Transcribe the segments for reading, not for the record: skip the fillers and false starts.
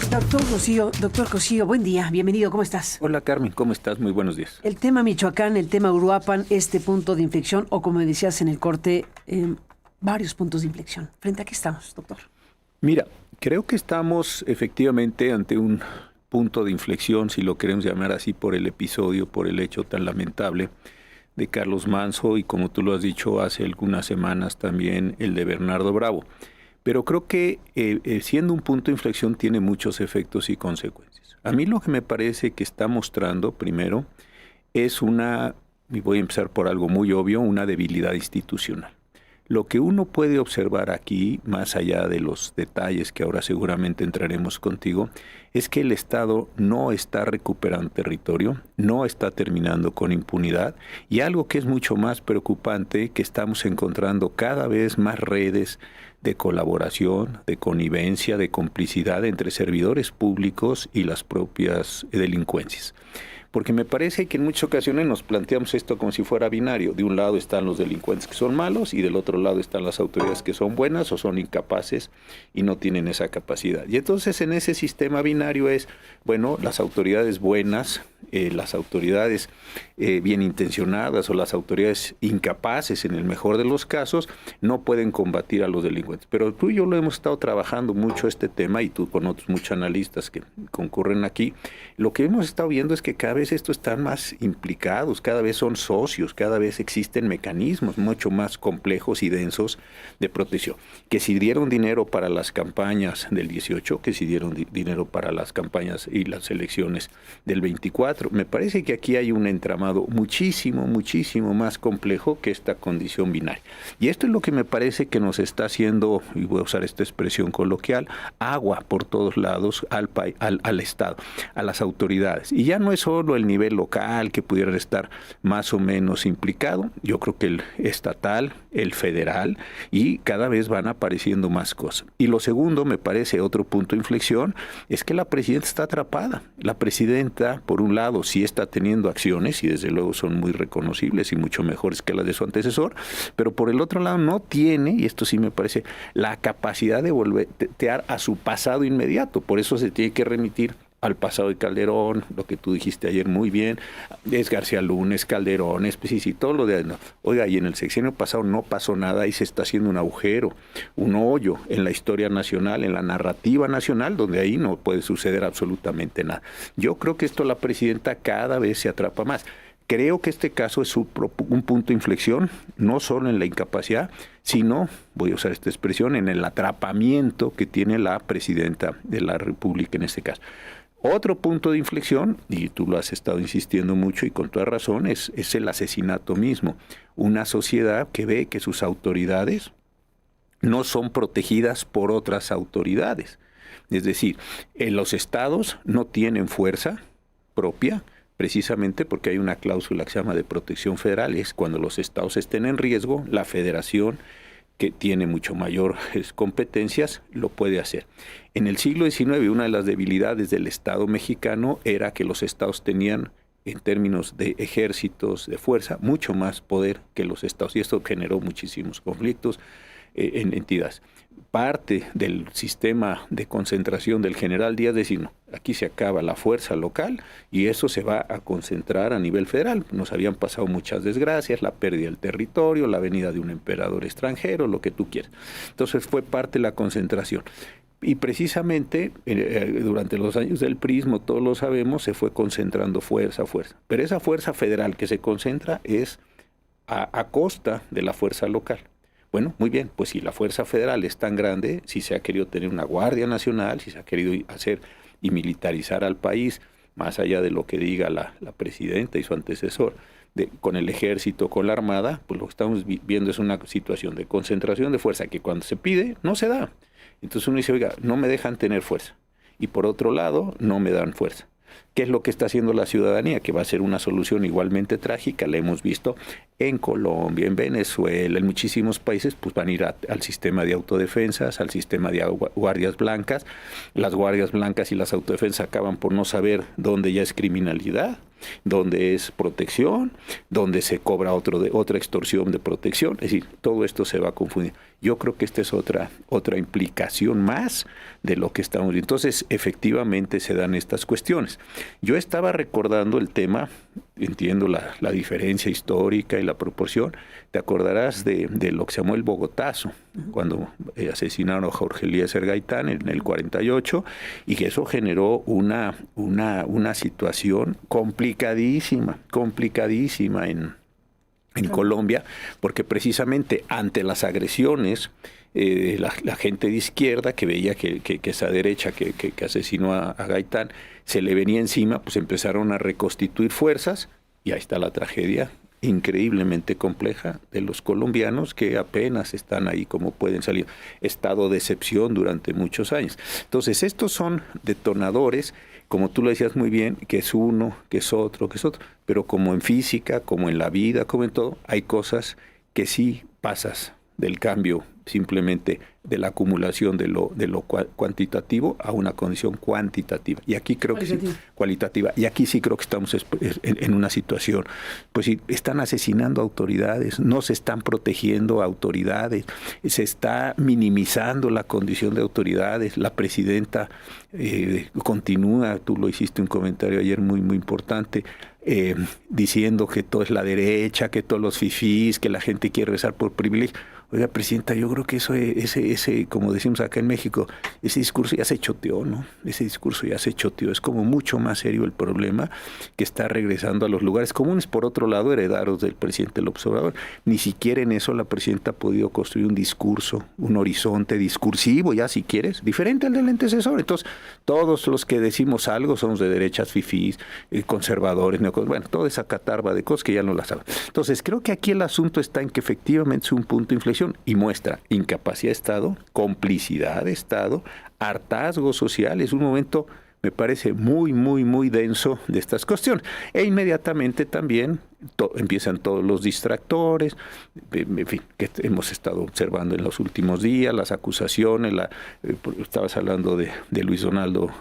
Doctor Cosío, buen día, bienvenido, ¿cómo estás? Hola Carmen, ¿cómo estás? Muy buenos días. El tema Michoacán, el tema Uruapan, este punto de inflexión, o como decías en el corte, varios puntos de inflexión. ¿Frente a qué estamos, doctor? Mira, creo que estamos efectivamente ante un punto de inflexión, si lo queremos llamar así, por el episodio, por el hecho tan lamentable de Carlos Manzo y, como tú lo has dicho hace algunas semanas, también el de Bernardo Bravo. Pero creo que siendo un punto de inflexión tiene muchos efectos y consecuencias. A mí lo que me parece que está mostrando, primero, es y voy a empezar por algo muy obvio, una debilidad institucional. Lo que uno puede observar aquí, más allá de los detalles que ahora seguramente entraremos contigo, es que el Estado no está recuperando territorio, no está terminando con impunidad, y algo que es mucho más preocupante, que estamos encontrando cada vez más redes de colaboración, de connivencia, de complicidad entre servidores públicos y las propias delincuencias. Porque me parece que en muchas ocasiones nos planteamos esto como si fuera binario. De un lado están los delincuentes que son malos y del otro lado están las autoridades que son buenas o son incapaces y no tienen esa capacidad. Y entonces en ese sistema binario es, bueno, las autoridades buenas, las autoridades bien intencionadas o las autoridades incapaces en el mejor de los casos no pueden combatir a los delincuentes. Pero tú y yo lo hemos estado trabajando mucho este tema, y tú con otros muchos analistas que concurren aquí. Lo que hemos estado viendo es que cada vez estos están más implicados, cada vez son socios, cada vez existen mecanismos mucho más complejos y densos de protección. Que si dieron dinero para las campañas del 18, que si dieron dinero para las campañas y las elecciones del 24, me parece que aquí hay un entramado muchísimo más complejo que esta condición binaria. Y esto es lo que me parece que nos está haciendo, y voy a usar esta expresión coloquial, agua por todos lados al Estado, a las autoridades. Y ya no es solo el nivel local que pudiera estar más o menos implicado, yo creo que el estatal, el federal, y cada vez van apareciendo más cosas. Y lo segundo, me parece otro punto de inflexión, es que la presidenta está atrapada. La presidenta, por un lado, sí está teniendo acciones, y desde luego son muy reconocibles y mucho mejores que las de su antecesor, pero por el otro lado no tiene, y esto sí me parece, la capacidad de voltear a su pasado inmediato. Por eso se tiene que remitir al pasado de Calderón, lo que tú dijiste ayer muy bien, es García Luna, es Calderón, es pues, sí, todo lo de... No. Oiga, y en el sexenio pasado no pasó nada y se está haciendo un agujero, un hoyo en la historia nacional, en la narrativa nacional, donde ahí no puede suceder absolutamente nada. Yo creo que esto la presidenta cada vez se atrapa más. Creo que este caso es un punto de inflexión, no solo en la incapacidad, sino, voy a usar esta expresión, en el atrapamiento que tiene la presidenta de la República en este caso. Otro punto de inflexión, y tú lo has estado insistiendo mucho y con toda razón, es el asesinato mismo. Una sociedad que ve que sus autoridades no son protegidas por otras autoridades. Es decir, los estados no tienen fuerza propia, precisamente porque hay una cláusula que se llama de protección federal, es cuando los estados estén en riesgo, la federación, que tiene mucho mayores competencias, lo puede hacer. En el siglo XIX, una de las debilidades del Estado mexicano era que los estados tenían, en términos de ejércitos, de fuerza, mucho más poder que los estados, y esto generó muchísimos conflictos en entidades. Parte del sistema de concentración del general Díaz decía, no, aquí se acaba la fuerza local y eso se va a concentrar a nivel federal. Nos habían pasado muchas desgracias, la pérdida del territorio, la venida de un emperador extranjero, lo que tú quieras. Entonces fue parte de la concentración. Y precisamente durante los años del prismo, todos lo sabemos, se fue concentrando fuerza. Pero esa fuerza federal que se concentra es a costa de la fuerza local. Bueno, muy bien, pues si la fuerza federal es tan grande, si se ha querido tener una Guardia Nacional, si se ha querido hacer y militarizar al país, más allá de lo que diga la presidenta y su antecesor, con el ejército, con la armada, pues lo que estamos viendo es una situación de concentración de fuerza que cuando se pide, no se da. Entonces uno dice, oiga, no me dejan tener fuerza. Y por otro lado, no me dan fuerza. ¿Qué es lo que está haciendo la ciudadanía? Que va a ser una solución igualmente trágica, la hemos visto en Colombia, en Venezuela, en muchísimos países, pues van a ir al sistema de autodefensas, al sistema de guardias blancas. Las guardias blancas y las autodefensas acaban por no saber dónde ya es criminalidad, dónde es protección, dónde se cobra otra extorsión de protección. Es decir, todo esto se va a confundir. Yo creo que esta es otra implicación más de lo que estamos viendo. Entonces, efectivamente se dan estas cuestiones. Yo estaba recordando el tema, entiendo la diferencia histórica y la proporción. Te acordarás de lo que se llamó el Bogotazo, cuando asesinaron a Jorge Eliezer Gaitán en el 48, y que eso generó una situación complicadísima en Colombia, porque precisamente ante las agresiones, la gente de izquierda que veía que esa derecha que asesinó a Gaitán se le venía encima, pues empezaron a reconstituir fuerzas, y ahí está la tragedia increíblemente compleja de los colombianos que apenas están ahí como pueden salir. Estado de excepción durante muchos años. Entonces, estos son detonadores, como tú lo decías muy bien, que es uno, que es otro, pero como en física, como en la vida, como en todo, hay cosas que sí pasas del cambio simplemente de la acumulación de lo cuantitativo a una condición cuantitativa. Y aquí creo que sí, cualitativa. Y aquí sí creo que estamos en una situación, pues sí, están asesinando autoridades, no se están protegiendo autoridades, se está minimizando la condición de autoridades. La presidenta continúa, tú lo hiciste un comentario ayer muy importante, diciendo que todo es la derecha, que todos los fifís, que la gente quiere rezar por privilegio. Oiga, presidenta, yo creo que ese, como decimos acá en México, ese discurso ya se choteó, ¿no? Ese discurso ya se choteó. Es como mucho más serio el problema, que está regresando a los lugares comunes. Por otro lado, heredados del presidente López Obrador. Ni siquiera en eso la presidenta ha podido construir un discurso, un horizonte discursivo, ya si quieres, diferente al del antecesor. Entonces, todos los que decimos algo somos de derechas fifís, conservadores, bueno, toda esa catarba de cosas que ya no las saben. Entonces, creo que aquí el asunto está en que efectivamente es un punto de inflexión y muestra incapacidad de Estado, complicidad de Estado, hartazgo social. Es un momento, me parece, muy denso de estas cuestiones. E inmediatamente también empiezan todos los distractores, en fin, que hemos estado observando en los últimos días, las acusaciones, estabas hablando de Luis Donaldo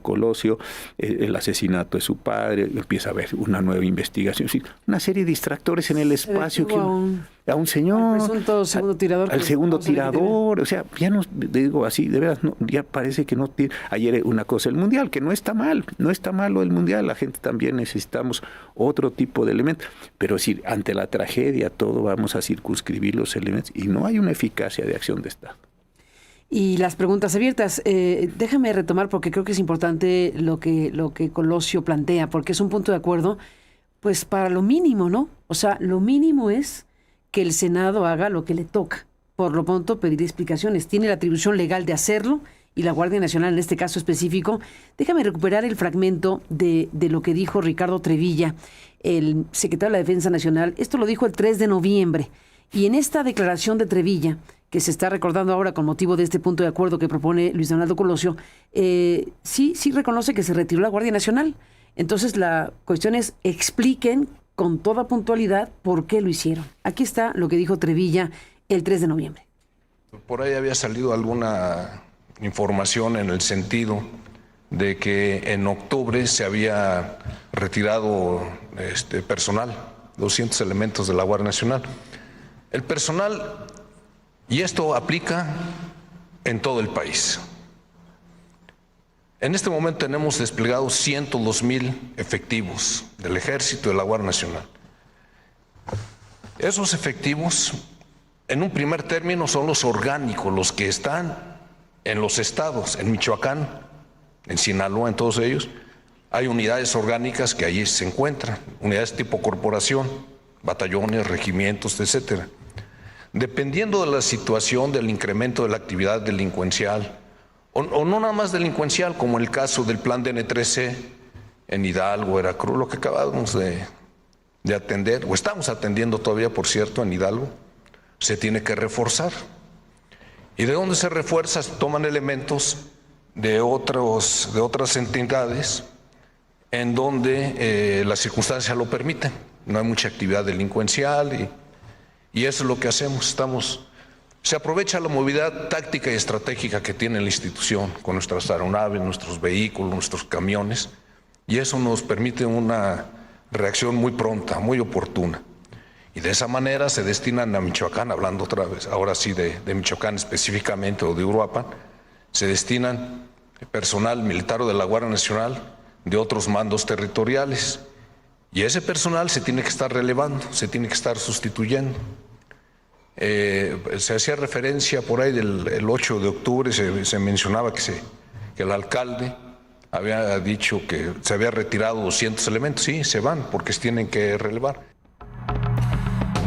Colosio, el asesinato de su padre, empieza a haber una nueva investigación, en fin, una serie de distractores en el espacio. A un señor, segundo tirador, al segundo tirador, o sea, ya no digo así, de verdad, no, ya parece que no tiene. Ayer una cosa, el mundial, que no está mal lo del mundial, la gente también necesitamos otro tipo de elementos, pero sí, ante la tragedia todo vamos a circunscribir los elementos y no hay una eficacia de acción de Estado. Y las preguntas abiertas, déjame retomar porque creo que es importante lo que Colosio plantea, porque es un punto de acuerdo, pues para lo mínimo, ¿no? O sea, lo mínimo es que el Senado haga lo que le toca. Por lo pronto, pedir explicaciones. Tiene la atribución legal de hacerlo y la Guardia Nacional, en este caso específico. Déjame recuperar el fragmento de lo que dijo Ricardo Trevilla, el secretario de la Defensa Nacional. Esto lo dijo el 3 de noviembre. Y en esta declaración de Trevilla, que se está recordando ahora con motivo de este punto de acuerdo que propone Luis Donaldo Colosio, sí reconoce que se retiró la Guardia Nacional. Entonces, la cuestión es, expliquen con toda puntualidad por qué lo hicieron. Aquí está lo que dijo Trevilla el 3 de noviembre. Por ahí había salido alguna información en el sentido de que en octubre se había retirado personal, 200 elementos de la Guardia Nacional. El personal, y esto aplica en todo el país. En este momento tenemos desplegados 102,000 efectivos del Ejército y de la Guardia Nacional. Esos efectivos, en un primer término, son los orgánicos, los que están en los estados, en Michoacán, en Sinaloa, en todos ellos. Hay unidades orgánicas que allí se encuentran, unidades tipo corporación, batallones, regimientos, etcétera. Dependiendo de la situación, del incremento de la actividad delincuencial, o no nada más delincuencial, como el caso del plan DN3C en Hidalgo, Veracruz, lo que acabamos de atender, o estamos atendiendo todavía, por cierto, en Hidalgo, se tiene que reforzar. ¿Y de dónde se refuerza? Toman elementos de otras entidades en donde las circunstancias lo permiten. No hay mucha actividad delincuencial y eso es lo que hacemos. Se aprovecha la movilidad táctica y estratégica que tiene la institución con nuestras aeronaves, nuestros vehículos, nuestros camiones, y eso nos permite una reacción muy pronta, muy oportuna. Y de esa manera se destinan a Michoacán, hablando otra vez, ahora sí de Michoacán específicamente o de Uruapan, se destinan personal militar o de la Guardia Nacional de otros mandos territoriales. Y ese personal se tiene que estar relevando, se tiene que estar sustituyendo. Se hacía referencia por ahí el 8 de octubre, se mencionaba que el alcalde había dicho que se había retirado 200 elementos. Sí, se van porque se tienen que relevar.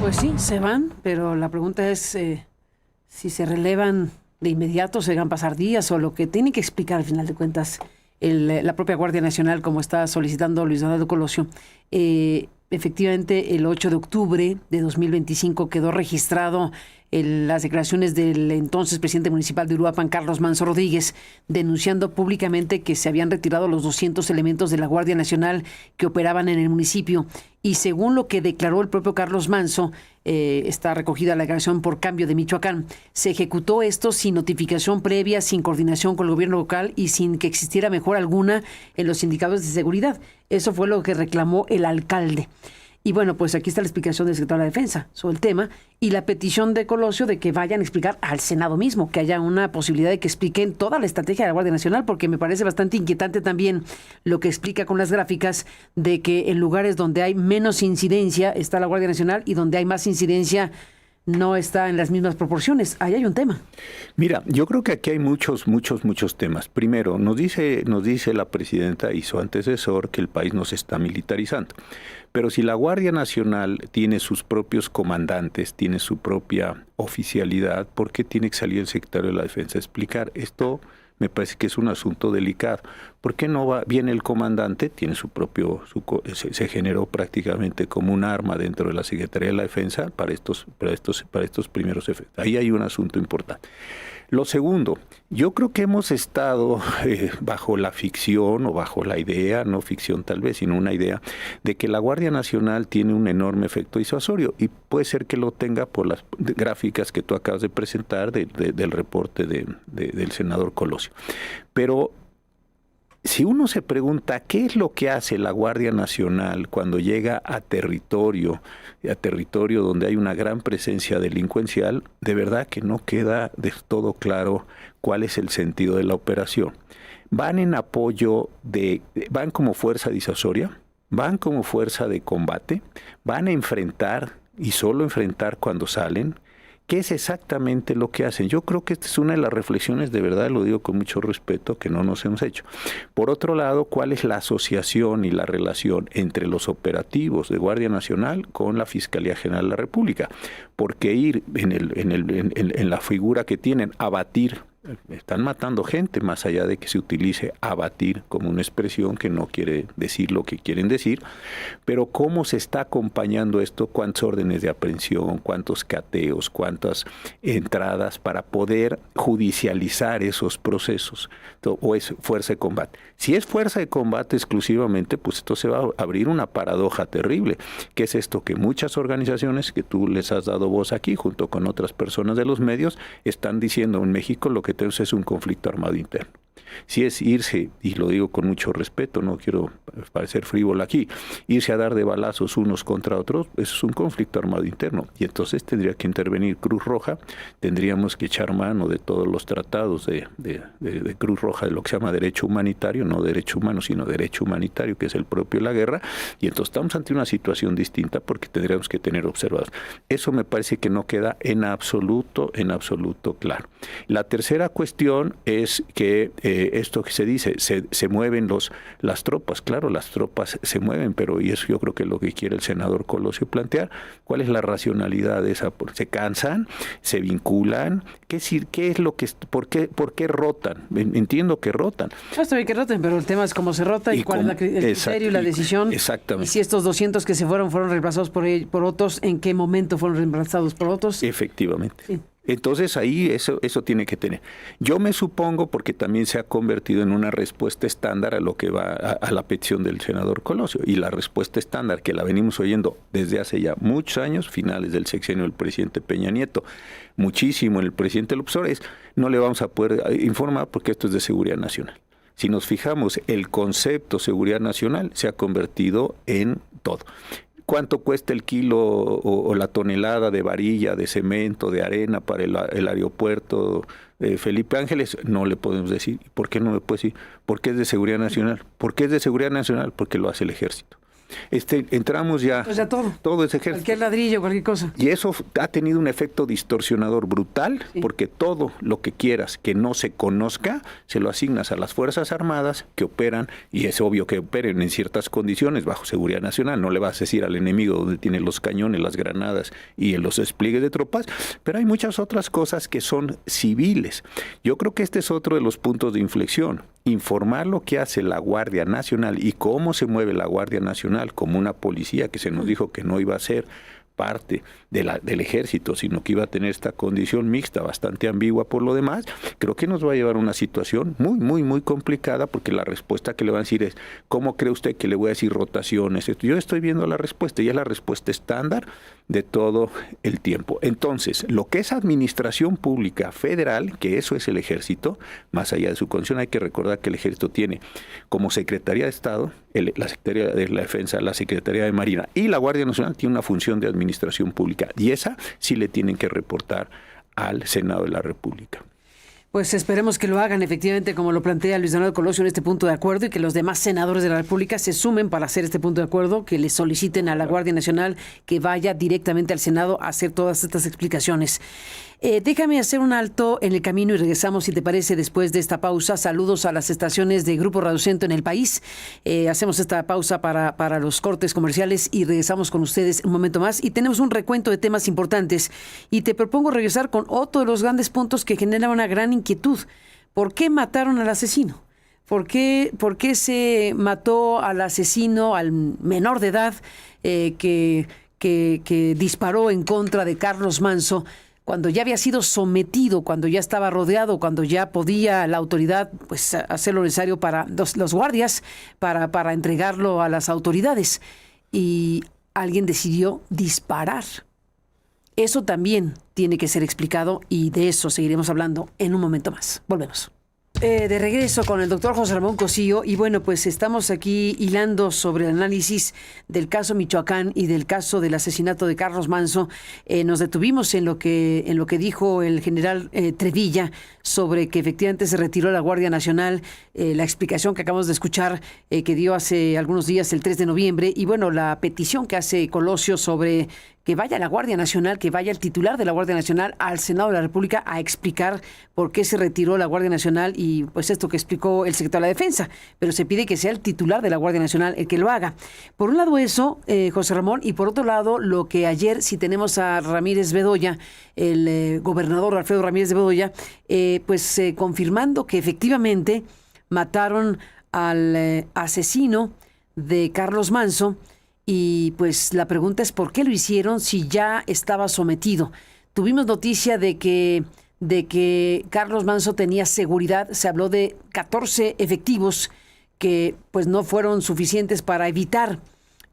Pues sí, se van, pero la pregunta es si se relevan de inmediato, se van a pasar días o lo que tiene que explicar al final de cuentas la propia Guardia Nacional, como está solicitando Luis Donaldo Colosio. Efectivamente, el 8 de octubre de 2025 quedó registrado las declaraciones del entonces presidente municipal de Uruapan, Carlos Manso Rodríguez, denunciando públicamente que se habían retirado los 200 elementos de la Guardia Nacional que operaban en el municipio. Y según lo que declaró el propio Carlos Manso, está recogida la declaración por cambio de Michoacán, se ejecutó esto sin notificación previa, sin coordinación con el gobierno local y sin que existiera mejora alguna en los sindicatos de seguridad. Eso fue lo que reclamó el alcalde. Y bueno, pues aquí está la explicación del secretario de la Defensa sobre el tema y la petición de Colosio de que vayan a explicar al Senado mismo, que haya una posibilidad de que expliquen toda la estrategia de la Guardia Nacional, porque me parece bastante inquietante también lo que explica con las gráficas de que en lugares donde hay menos incidencia está la Guardia Nacional y donde hay más incidencia no está en las mismas proporciones. Ahí hay un tema. Mira, yo creo que aquí hay muchos temas. Primero, nos dice la presidenta y su antecesor que el país no se está militarizando. Pero si la Guardia Nacional tiene sus propios comandantes, tiene su propia oficialidad, ¿por qué tiene que salir el secretario de la Defensa a explicar? Esto me parece que es un asunto delicado. ¿Por qué no viene el comandante? Tiene se generó prácticamente como un arma dentro de la Secretaría de la Defensa para estos primeros efectos. Ahí hay un asunto importante. Lo segundo, yo creo que hemos estado bajo la ficción o bajo la idea, no ficción tal vez, sino una idea de que la Guardia Nacional tiene un enorme efecto disuasorio y puede ser que lo tenga por las gráficas que tú acabas de presentar del reporte del senador Colosio. Pero si uno se pregunta qué es lo que hace la Guardia Nacional cuando llega a territorio donde hay una gran presencia delincuencial, de verdad que no queda del todo claro cuál es el sentido de la operación. Van en apoyo van como fuerza disuasoria, van como fuerza de combate, van a enfrentar y solo enfrentar cuando salen. ¿Qué es exactamente lo que hacen? Yo creo que esta es una de las reflexiones, de verdad lo digo con mucho respeto, que no nos hemos hecho. Por otro lado, ¿cuál es la asociación y la relación entre los operativos de Guardia Nacional con la Fiscalía General de la República? Porque ir en la figura que tienen, abatir, están matando gente, más allá de que se utilice abatir como una expresión que no quiere decir lo que quieren decir, pero cómo se está acompañando esto, cuántos órdenes de aprehensión, cuántos cateos, cuántas entradas para poder judicializar esos procesos, o es fuerza de combate. Si es fuerza de combate exclusivamente, pues esto se va a abrir una paradoja terrible, que es esto que muchas organizaciones que tú les has dado voz aquí, junto con otras personas de los medios, están diciendo en México lo que tenemos es un conflicto armado interno. Si es irse, y lo digo con mucho respeto, no quiero parecer frívolo aquí, irse a dar de balazos unos contra otros, eso es un conflicto armado interno. Y entonces tendría que intervenir Cruz Roja, tendríamos que echar mano de todos los tratados de Cruz Roja, de lo que se llama derecho humanitario, no derecho humano, sino derecho humanitario, que es el propio de la guerra, y entonces estamos ante una situación distinta porque tendríamos que tener observados. Eso me parece que no queda en absoluto claro. La tercera cuestión es que esto que se dice, se mueven las tropas. Claro, las tropas se mueven, pero y eso yo creo que es lo que quiere el senador Colosio plantear. ¿Cuál es la racionalidad de esa? ¿Se cansan? ¿Se vinculan? ¿Qué es lo que, por qué rotan? Entiendo que rotan. No estoy bien que roten, pero el tema es cómo se rota y cuál es el criterio y la decisión. Exactamente. Y si estos 200 que se fueron reemplazados por otros, ¿en qué momento fueron reemplazados por otros? Efectivamente. Sí. Entonces ahí eso tiene que tener. Yo me supongo, porque también se ha convertido en una respuesta estándar a lo que va a la petición del senador Colosio, y la respuesta estándar que la venimos oyendo desde hace ya muchos años, finales del sexenio del presidente Peña Nieto, muchísimo en el presidente López Obrador, es no le vamos a poder informar porque esto es de seguridad nacional. Si nos fijamos, el concepto seguridad nacional se ha convertido en todo. ¿Cuánto cuesta el kilo o la tonelada de varilla, de cemento, de arena para el aeropuerto Felipe Ángeles? No le podemos decir. ¿Por qué no me puede decir? Porque es de seguridad nacional. ¿Por qué es de seguridad nacional? Porque lo hace el ejército. Entramos ya, pues ya todo es ejército. Cualquier ladrillo, cualquier cosa. Y eso ha tenido un efecto distorsionador brutal, sí, porque todo lo que quieras que no se conozca, se lo asignas a las Fuerzas Armadas que operan, y es obvio que operen en ciertas condiciones bajo seguridad nacional. No le vas a decir al enemigo dónde tiene los cañones, las granadas y los despliegues de tropas, pero hay muchas otras cosas que son civiles. Yo creo que este es otro de los puntos de inflexión. Informar lo que hace la Guardia Nacional y cómo se mueve la Guardia Nacional como una policía que se nos dijo que no iba a ser parte del ejército, sino que iba a tener esta condición mixta, bastante ambigua por lo demás. Creo que nos va a llevar a una situación muy, muy, muy complicada, porque la respuesta que le van a decir es, ¿cómo cree usted que le voy a decir rotaciones? Yo estoy viendo la respuesta y es la respuesta estándar de todo el tiempo. Entonces, lo que es administración pública federal, que eso es el ejército, más allá de su condición, hay que recordar que el ejército tiene como Secretaría de Estado, la Secretaría de la Defensa, la Secretaría de Marina, y la Guardia Nacional tiene una función de administración pública, y esa sí le tienen que reportar al Senado de la República. Pues esperemos que lo hagan efectivamente como lo plantea Luis Donaldo Colosio en este punto de acuerdo, y que los demás senadores de la República se sumen para hacer este punto de acuerdo, que le soliciten a la Guardia Nacional que vaya directamente al Senado a hacer todas estas explicaciones. Déjame hacer un alto en el camino y regresamos, si te parece, después de esta pausa. Saludos a las estaciones de Grupo Radio Centro en el país. Hacemos esta pausa para los cortes comerciales y regresamos con ustedes un momento más. Y tenemos un recuento de temas importantes. Y te propongo regresar con otro de los grandes puntos que genera una gran inquietud. ¿Por qué mataron al asesino? ¿Por qué se mató al asesino, al menor de edad, que disparó en contra de Carlos Manso, cuando ya había sido sometido, cuando ya estaba rodeado, cuando ya podía la autoridad pues hacer lo necesario para los guardias para entregarlo a las autoridades? Y alguien decidió disparar. Eso también tiene que ser explicado, y de eso seguiremos hablando en un momento más. Volvemos. De regreso con el doctor José Ramón Cosío, y bueno, pues estamos aquí hilando sobre el análisis del caso Michoacán y del caso del asesinato de Carlos Manso. Nos detuvimos en lo que dijo el general Trevilla sobre que efectivamente se retiró la Guardia Nacional, la explicación que acabamos de escuchar que dio hace algunos días, el 3 de noviembre, y bueno, la petición que hace Colosio sobre que vaya la Guardia Nacional, que vaya el titular de la Guardia Nacional al Senado de la República a explicar por qué se retiró la Guardia Nacional, y pues esto que explicó el secretario de la Defensa, pero se pide que sea el titular de la Guardia Nacional el que lo haga. Por un lado eso, José Ramón, y por otro lado lo que ayer, si tenemos a Ramírez Bedoya, el gobernador Alfredo Ramírez de Bedoya, confirmando que efectivamente mataron al asesino de Carlos Manso. Y pues la pregunta es ¿por qué lo hicieron si ya estaba sometido? Tuvimos noticia de que Carlos Manso tenía seguridad. Se habló de 14 efectivos que pues no fueron suficientes para evitar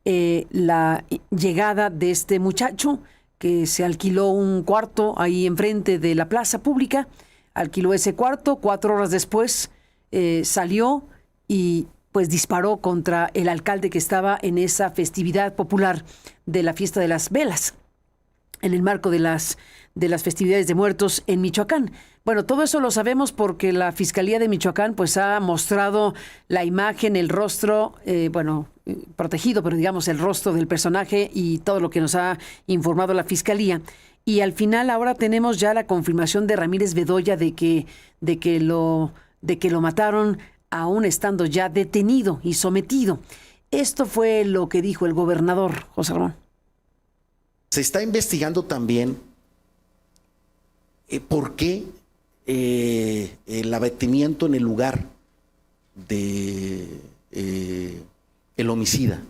la llegada de este muchacho, que se alquiló un cuarto ahí enfrente de la plaza pública. Alquiló ese cuarto, 4 horas después salió y pues disparó contra el alcalde que estaba en esa festividad popular de la fiesta de las velas, en el marco de las festividades de muertos en Michoacán. Bueno, todo eso lo sabemos porque la Fiscalía de Michoacán pues ha mostrado la imagen, el rostro, protegido, pero digamos el rostro del personaje y todo lo que nos ha informado la Fiscalía. Y al final ahora tenemos ya la confirmación de Ramírez Bedoya de que lo mataron aún estando ya detenido y sometido. Esto fue lo que dijo el gobernador, José Ramón. Se está investigando también por qué el abatimiento en el lugar de el homicida.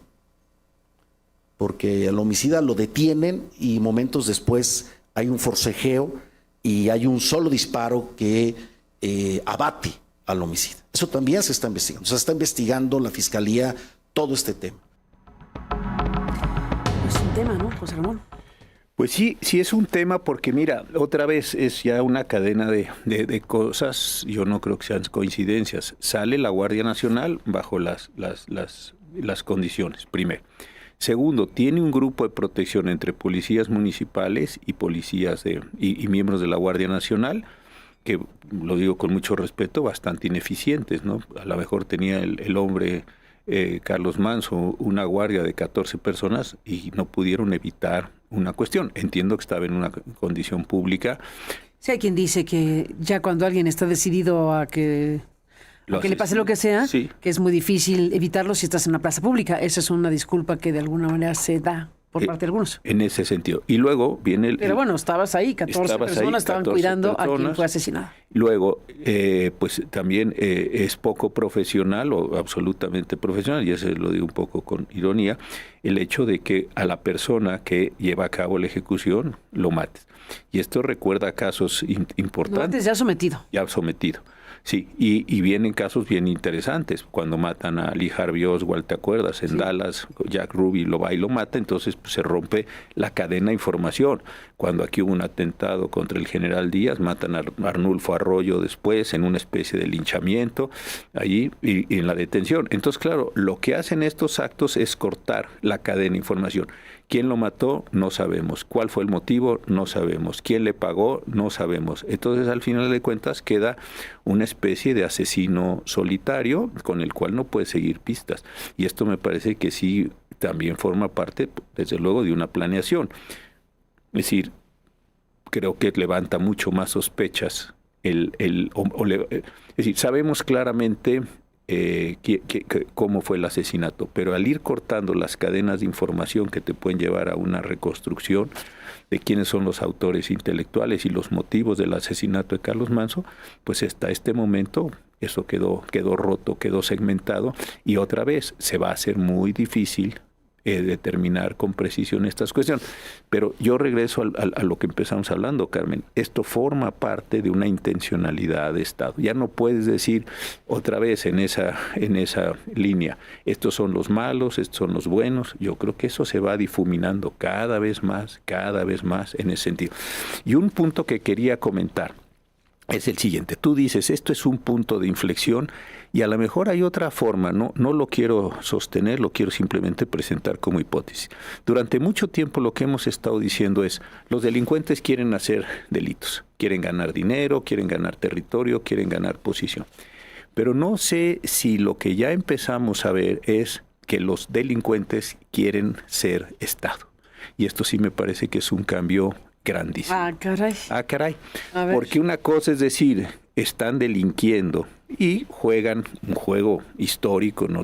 Porque al homicida lo detienen y momentos después hay un forcejeo y hay un solo disparo que abate al homicida. Eso también se está investigando. Se está investigando la Fiscalía todo este tema. Es un tema, ¿no, José Ramón? Pues sí, sí es un tema porque mira, otra vez es ya una cadena de cosas, yo no creo que sean coincidencias. Sale la Guardia Nacional bajo las condiciones, primero. Segundo, tiene un grupo de protección entre policías municipales y policías y miembros de la Guardia Nacional, que lo digo con mucho respeto, bastante ineficientes, ¿no? A lo mejor tenía el hombre Carlos Manso una guardia de 14 personas y no pudieron evitar una cuestión. Entiendo que estaba en una condición pública. Sí, hay quien dice que ya cuando alguien está decidido a que le pase lo que sea, sí, que es muy difícil evitarlo si estás en una plaza pública. Esa es una disculpa que de alguna manera se da por parte de algunos. En ese sentido. Y luego viene Pero bueno, estabas ahí, 14 personas estaban cuidando a quien fue asesinado. Luego, pues también es poco profesional o absolutamente profesional, y eso lo digo un poco con ironía, el hecho de que a la persona que lleva a cabo la ejecución lo mates. Y esto recuerda casos importantes. Lo mates ya sometido. Ya sometido. Sí, y vienen casos bien interesantes. Cuando matan a Lee Harvey Oswald, ¿te acuerdas? En Dallas, Jack Ruby lo va y lo mata, entonces pues, se rompe la cadena de información. Cuando aquí hubo un atentado contra el general Díaz, matan a Arnulfo Arroyo después en una especie de linchamiento, allí y en la detención. Entonces, claro, lo que hacen estos actos es cortar la cadena de información. ¿Quién lo mató? No sabemos. ¿Cuál fue el motivo? No sabemos. ¿Quién le pagó? No sabemos. Entonces, al final de cuentas, queda una especie de asesino solitario con el cual no puede seguir pistas. Y esto me parece que sí también forma parte, desde luego, de una planeación. Es decir, creo que levanta mucho más sospechas. Es decir, sabemos claramente cómo fue el asesinato, pero al ir cortando las cadenas de información que te pueden llevar a una reconstrucción de quiénes son los autores intelectuales y los motivos del asesinato de Carlos Manso, pues hasta este momento eso quedó roto, quedó segmentado, y otra vez se va a hacer muy difícil determinar con precisión estas cuestiones. Pero yo regreso a lo que empezamos hablando, Carmen. Esto forma parte de una intencionalidad de Estado. Ya no puedes decir otra vez en esa línea, estos son los malos, estos son los buenos. Yo creo que eso se va difuminando cada vez más en ese sentido. Y un punto que quería comentar es el siguiente. Tú dices, esto es un punto de inflexión, y a lo mejor hay otra forma, no lo quiero sostener, lo quiero simplemente presentar como hipótesis. Durante mucho tiempo lo que hemos estado diciendo es, los delincuentes quieren hacer delitos, quieren ganar dinero, quieren ganar territorio, quieren ganar posición. Pero no sé si lo que ya empezamos a ver es que los delincuentes quieren ser Estado. Y esto sí me parece que es un cambio grandísimo. Ah, caray. A ver. Porque una cosa es decir, están delinquiendo y juegan un juego histórico, no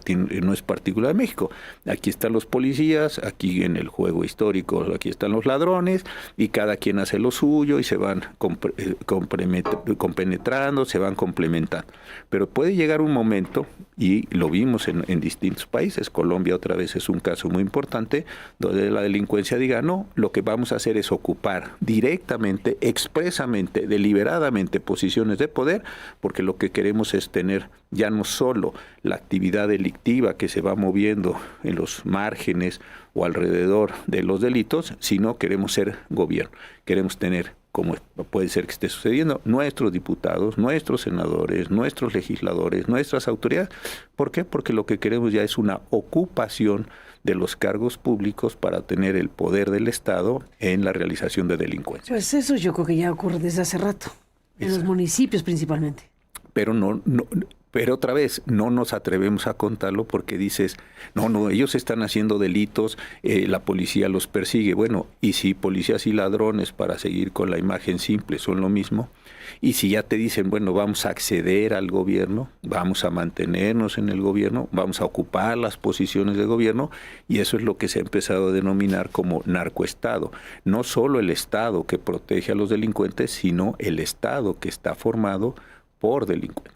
es particular de México. Aquí están los policías, aquí en el juego histórico, aquí están los ladrones, y cada quien hace lo suyo y se van compenetrando, se van complementando. Pero puede llegar un momento, y lo vimos en distintos países, Colombia otra vez es un caso muy importante, donde la delincuencia diga, no, lo que vamos a hacer es ocupar directamente, expresamente, deliberadamente posiciones de poder, porque lo que queremos es tener ya no solo la actividad delictiva que se va moviendo en los márgenes o alrededor de los delitos, sino queremos ser gobierno, queremos tener, como puede ser que esté sucediendo, nuestros diputados, nuestros senadores, nuestros legisladores, nuestras autoridades. ¿Por qué? Porque lo que queremos ya es una ocupación de los cargos públicos para tener el poder del Estado en la realización de delincuencia. Pues eso yo creo que ya ocurre desde hace rato, en los municipios principalmente. Pero pero otra vez, no nos atrevemos a contarlo porque dices, no, ellos están haciendo delitos, la policía los persigue. Bueno, y si policías y ladrones, para seguir con la imagen simple, son lo mismo, y si ya te dicen, bueno, vamos a acceder al gobierno, vamos a mantenernos en el gobierno, vamos a ocupar las posiciones de gobierno, y eso es lo que se ha empezado a denominar como narcoestado. No solo el Estado que protege a los delincuentes, sino el Estado que está formado por delincuentes.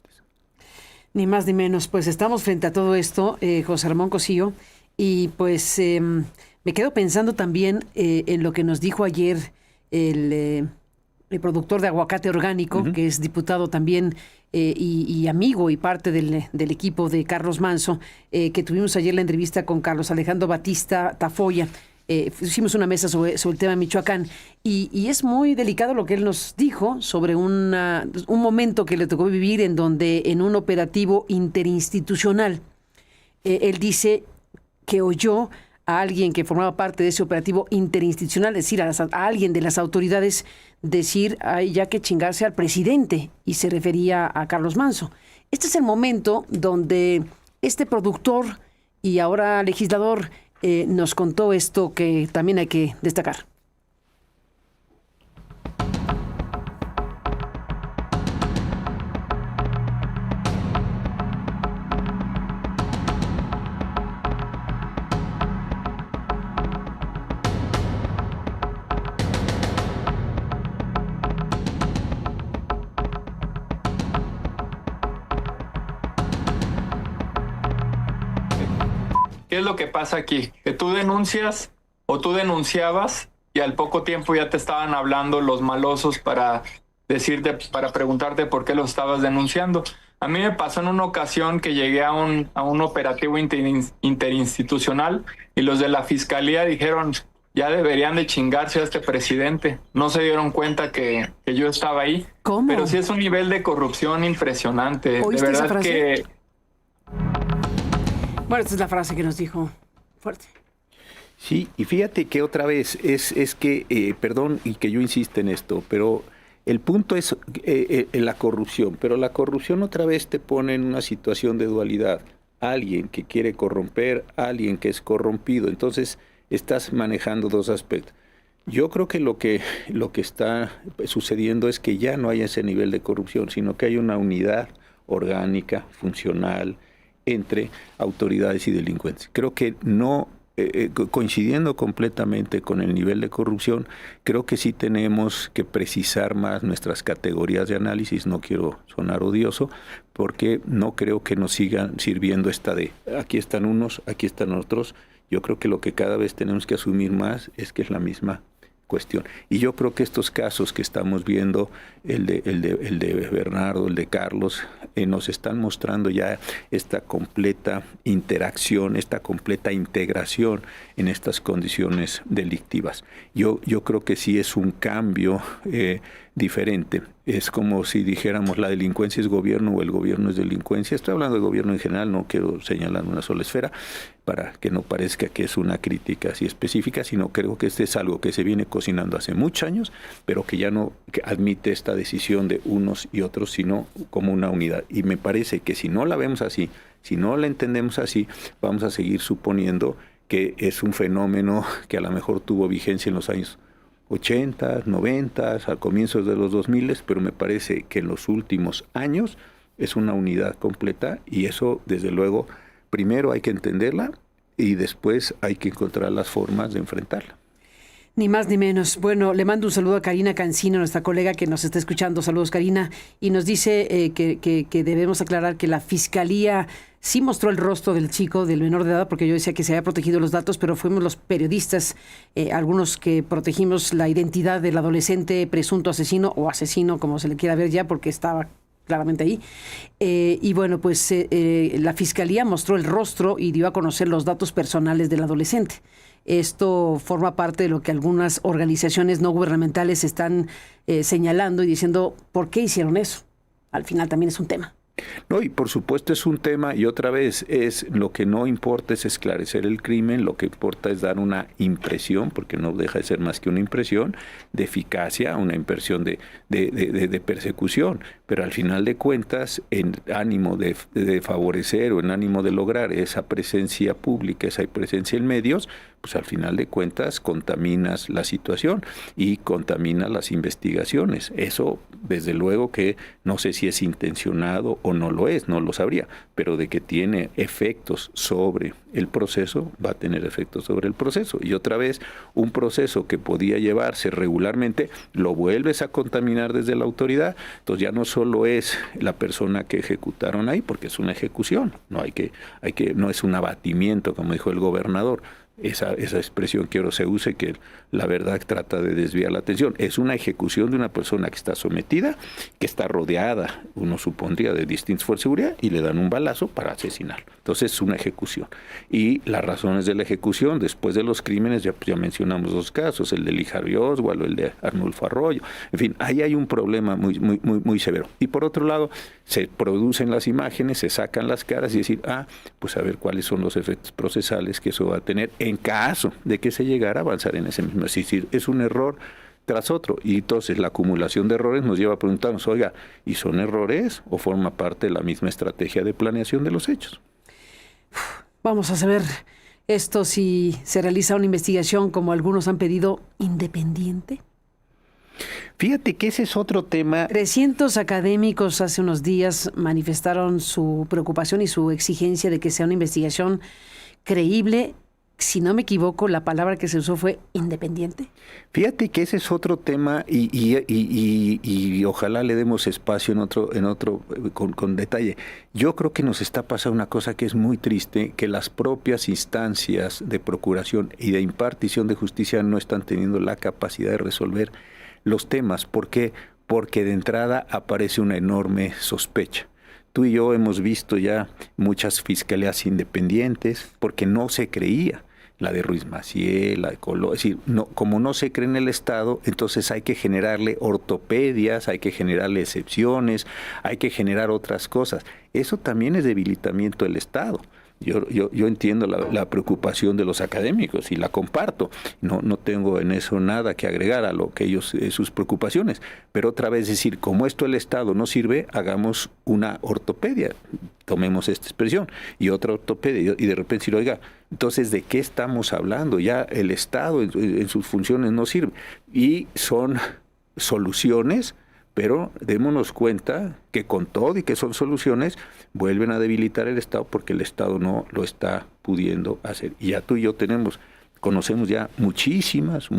Ni más ni menos. Pues estamos frente a todo esto, José Ramón Cosío, y pues me quedo pensando también en lo que nos dijo ayer el el productor de Aguacate Orgánico, que es diputado también y amigo y parte del equipo de Carlos Manso, que tuvimos ayer la entrevista con Carlos Alejandro Batista Tafoya. Hicimos una mesa sobre el tema de Michoacán y es muy delicado lo que él nos dijo sobre un momento que le tocó vivir en donde en un operativo interinstitucional, él dice que oyó a alguien que formaba parte de ese operativo interinstitucional, es decir, a alguien de las autoridades decir, hay ya que chingarse al presidente, y se refería a Carlos Manso. Este es el momento donde este productor y ahora legislador nos contó esto que también hay que destacar. ¿Qué es lo que pasa aquí? Que tú denuncias o tú denunciabas y al poco tiempo ya te estaban hablando los malosos para decirte, para preguntarte por qué lo estabas denunciando. A mí me pasó en una ocasión que llegué a un operativo interinstitucional y los de la fiscalía dijeron, ya deberían de chingarse a este presidente. No se dieron cuenta que yo estaba ahí. ¿Cómo? Pero sí es un nivel de corrupción impresionante. ¿Oíste de verdad esa frase? que... Bueno, esta es la frase que nos dijo fuerte. Sí, y fíjate que otra vez es que, perdón y que yo insiste en esto, pero el punto es la corrupción, pero la corrupción otra vez te pone en una situación de dualidad. Alguien que quiere corromper, alguien que es corrompido, entonces estás manejando dos aspectos. Yo creo que lo que está sucediendo es que ya no hay ese nivel de corrupción, sino que hay una unidad orgánica, funcional, entre autoridades y delincuentes. Creo que no, coincidiendo completamente con el nivel de corrupción, creo que sí tenemos que precisar más nuestras categorías de análisis. No quiero sonar odioso, porque no creo que nos sigan sirviendo esta de aquí están unos, aquí están otros. Yo creo que lo que cada vez tenemos que asumir más es que es la misma cuestión. Y yo creo que estos casos que estamos viendo, el de Bernardo, el de Carlos, nos están mostrando ya esta completa interacción, esta completa integración en estas condiciones delictivas. Yo creo que sí es un cambio diferente. Es como si dijéramos la delincuencia es gobierno o el gobierno es delincuencia. Estoy hablando de gobierno en general, no quiero señalar una sola esfera para que no parezca que es una crítica así específica, sino creo que este es algo que se viene cocinando hace muchos años, pero que ya no admite esta decisión de unos y otros, sino como una unidad. Y me parece que si no la vemos así, si no la entendemos así, vamos a seguir suponiendo que es un fenómeno que a lo mejor tuvo vigencia en los años 80, 90, al comienzo de los 2000, pero me parece que en los últimos años es una unidad completa y eso, desde luego, primero hay que entenderla y después hay que encontrar las formas de enfrentarla. Ni más ni menos. Bueno, le mando un saludo a Karina Cancino, nuestra colega que nos está escuchando. Saludos, Karina. Y nos dice que debemos aclarar que la Fiscalía sí mostró el rostro del chico, del menor de edad, porque yo decía que se había protegido los datos, pero fuimos los periodistas, algunos que protegimos la identidad del adolescente presunto asesino o asesino, como se le quiera ver ya, porque estaba claramente ahí. Y bueno, pues la Fiscalía mostró el rostro y dio a conocer los datos personales del adolescente. Esto forma parte de lo que algunas organizaciones no gubernamentales están señalando y diciendo, ¿por qué hicieron eso? Al final también es un tema. No, y por supuesto es un tema, y otra vez, lo que no importa es esclarecer el crimen, lo que importa es dar una impresión, porque no deja de ser más que una impresión de eficacia, una impresión de persecución, pero al final de cuentas, en ánimo de favorecer o en ánimo de lograr esa presencia pública, esa presencia en medios, pues al final de cuentas contaminas la situación y contaminas las investigaciones. Eso, desde luego que no sé si es intencionado o no lo es, no lo sabría, pero de que tiene efectos sobre el proceso, va a tener efectos sobre el proceso. Y otra vez, un proceso que podía llevarse regularmente, lo vuelves a contaminar desde la autoridad, entonces ya no solo es la persona que ejecutaron ahí, porque es una ejecución, no es un abatimiento, como dijo el gobernador. esa expresión que ahora se use, que la verdad trata de desviar la atención. Es una ejecución de una persona que está sometida, que está rodeada, uno supondría, de distintas fuerzas de seguridad, y le dan un balazo para asesinarlo. Entonces es una ejecución. Y las razones de la ejecución, después de los crímenes, ya mencionamos dos casos, el de Lee Harvey Oswald o el de Arnulfo Arroyo. En fin, ahí hay un problema muy severo. Y por otro lado, se producen las imágenes, se sacan las caras y decir, pues a ver cuáles son los efectos procesales que eso va a tener en caso de que se llegara a avanzar en ese mismo. Es decir, es un error tras otro. Y entonces la acumulación de errores nos lleva a preguntarnos, oiga, ¿y son errores o forma parte de la misma estrategia de planeación de los hechos? Vamos a saber esto si se realiza una investigación, como algunos han pedido, independiente. Fíjate que ese es otro tema. 300 académicos hace unos días manifestaron su preocupación y su exigencia de que sea una investigación creíble. Si no me equivoco, la palabra que se usó fue independiente. Fíjate que ese es otro tema y ojalá le demos espacio en otro con detalle. Yo creo que nos está pasando una cosa que es muy triste, que las propias instancias de procuración y de impartición de justicia no están teniendo la capacidad de resolver los temas. ¿Por qué? Porque de entrada aparece una enorme sospecha. Tú y yo hemos visto ya muchas fiscalías independientes porque no se creía. La de Ruiz Maciel, la de Colón, es decir, como no se cree en el Estado, entonces hay que generarle ortopedias, hay que generarle excepciones, hay que generar otras cosas. Eso también es debilitamiento del Estado. Yo entiendo la preocupación de los académicos y la comparto. No tengo en eso nada que agregar a lo que ellos, sus preocupaciones. Pero otra vez decir, como esto el Estado no sirve, hagamos una ortopedia. Tomemos esta expresión y otra ortopedia. Y de repente decir, oiga, entonces, ¿de qué estamos hablando? Ya el Estado en sus funciones no sirve. Y son soluciones, pero démonos cuenta que con todo y que son soluciones, vuelven a debilitar el Estado porque el Estado no lo está pudiendo hacer. Y ya tú y yo conocemos ya muchísimas,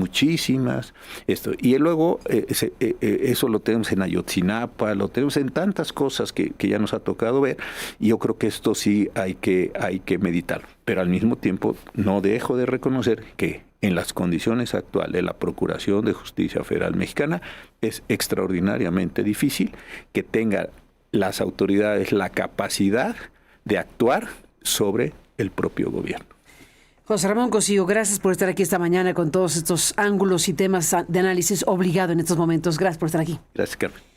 esto. Y luego eso lo tenemos en Ayotzinapa, lo tenemos en tantas cosas que ya nos ha tocado ver, y yo creo que esto sí hay que meditar. Pero al mismo tiempo no dejo de reconocer que en las condiciones actuales de la Procuración de Justicia Federal Mexicana es extraordinariamente difícil que tengan las autoridades la capacidad de actuar sobre el propio gobierno. José Ramón Cosío, gracias por estar aquí esta mañana con todos estos ángulos y temas de análisis obligado en estos momentos. Gracias por estar aquí. Gracias, Carmen.